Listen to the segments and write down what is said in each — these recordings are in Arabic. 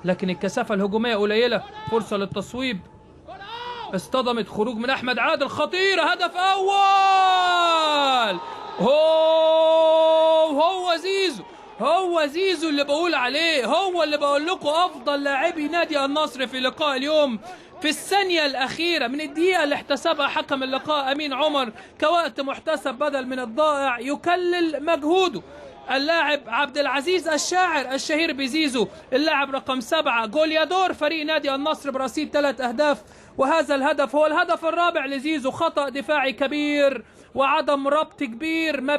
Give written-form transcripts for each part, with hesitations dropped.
لكن الكثافة الهجومية قليلة. فرصة للتصويب، اصطدمت. خروج من أحمد عادل خطيرة، هدف أول. هو زيزو، هو زيزو اللي بقول عليه، هو اللي بقول لكم أفضل لاعبي نادي النصر في لقاء اليوم. في الثانية الأخيرة من الدقيقة اللي احتسبها حكم اللقاء أمين عمر كوقت محتسب بدل من الضائع يكلل مجهوده اللاعب عبد العزيز الشاعر الشهير بزيزو، اللاعب رقم 7، جوليادور فريق نادي النصر برصيد 3 أهداف. وهذا الهدف هو الهدف الرابع لزيزو. خطأ دفاعي كبير وعدم ربط كبير ما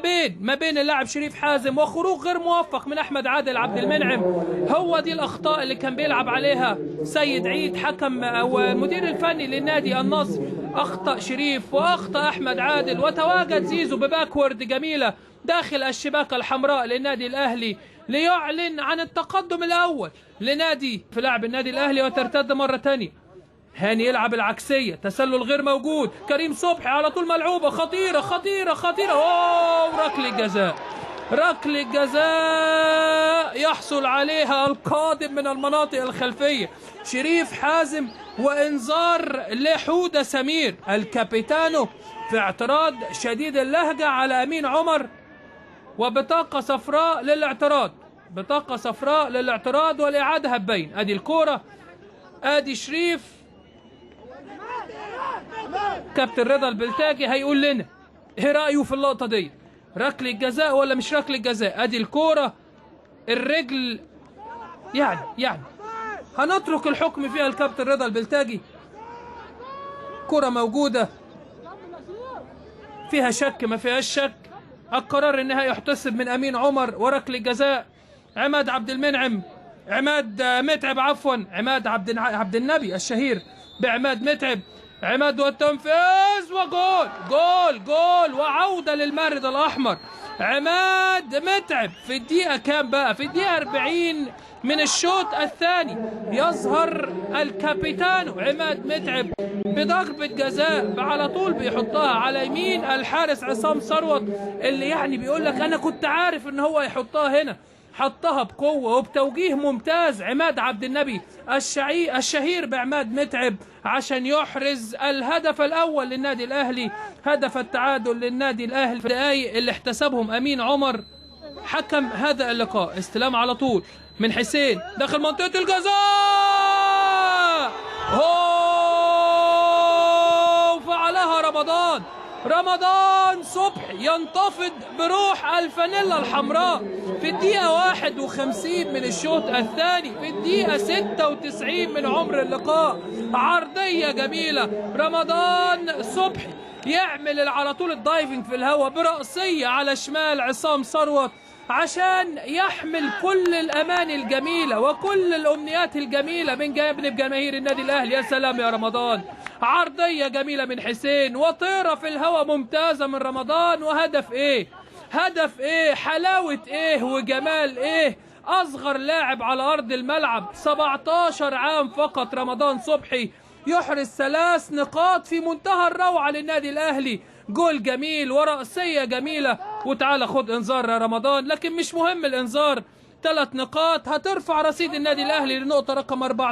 بين اللاعب شريف حازم، وخروج غير موفق من احمد عادل عبد المنعم. هو دي الاخطاء اللي كان بيلعب عليها سيد عيد حكم او المدير الفني للنادي النصر. اخطأ شريف واخطأ احمد عادل، وتواجد زيزو بباكورد جميلة داخل الشباك الحمراء للنادي الاهلي ليعلن عن التقدم الاول لنادي في لعب النادي الاهلي، وترتد مرة ثانية. هاني يلعب العكسية، تسلل غير موجود. كريم صبحي على طول ملعوبة خطيرة خطيرة خطيرة. ركلة جزاء، ركلة جزاء يحصل عليها القادم من المناطق الخلفية شريف حازم، وإنذار لحودة سمير الكابيتانو في اعتراض شديد اللهجة على أمين عمر، وبطاقة صفراء للاعتراض، بطاقة صفراء للاعتراض والإعادة هبين. أدي الكورة، أدي شريف. كابتن رضا البلتاجي هيقول لنا ايه رأيه في اللقطة دي، ركلة جزاء ولا مش ركلة جزاء. ادي الكورة، الرجل يعني هنترك الحكم فيها الكابتن رضا البلتاجي. كرة موجودة فيها شك ما فيهاش شك. القرار النهائي يحتسب من امين عمر، وركلة جزاء عماد عبد المنعم، عماد متعب عفوا، عماد عبد النبي الشهير بعماد متعب. عماد والتنفيذ وجول، جول وعودة للمارد الأحمر. عماد متعب في الدقيقة كام بقى؟ في الدقيقة 40 من الشوط الثاني يظهر الكابيتانو عماد متعب بضربة جزاء على طول بيحطها على يمين الحارس عصام ثروت، اللي يعني بيقول لك أنا كنت عارف إن هو يحطها هنا. حطها بقوة وبتوجيه ممتاز عماد عبد النبي الشهير بعماد متعب عشان يحرز الهدف الأول للنادي الأهلي، هدف التعادل للنادي الأهلي في الدقايق اللي احتسبهم أمين عمر حكم هذا اللقاء. استلام على طول من حسين داخل منطقة الجزاء، فعلها رمضان صبحي ينتفض بروح الفانيلا الحمراء في الدقيقة 51 من الشوط الثاني، في الدقيقة 96 من عمر اللقاء. عرضية جميلة، رمضان صبحي يعمل على طول الدايفنج في الهواء برأسية على شمال عصام ثروت عشان يحمل كل الأماني الجميلة وكل الأمنيات الجميلة من جانب جماهير النادي الأهلي. يا سلام يا رمضان، عرضية جميلة من حسين وطيرة في الهواء ممتازة من رمضان. وهدف ايه، هدف ايه، حلاوة ايه وجمال ايه. أصغر لاعب على أرض الملعب 17 عام فقط رمضان صبحي يحرز 3 نقاط في منتهى الروعة للنادي الأهلي. جول جميل ورأسية جميلة. وتعالى خد انذار يا رمضان، لكن مش مهم الانذار، 3 نقاط هترفع رصيد النادي الأهلي لنقطة رقم 4.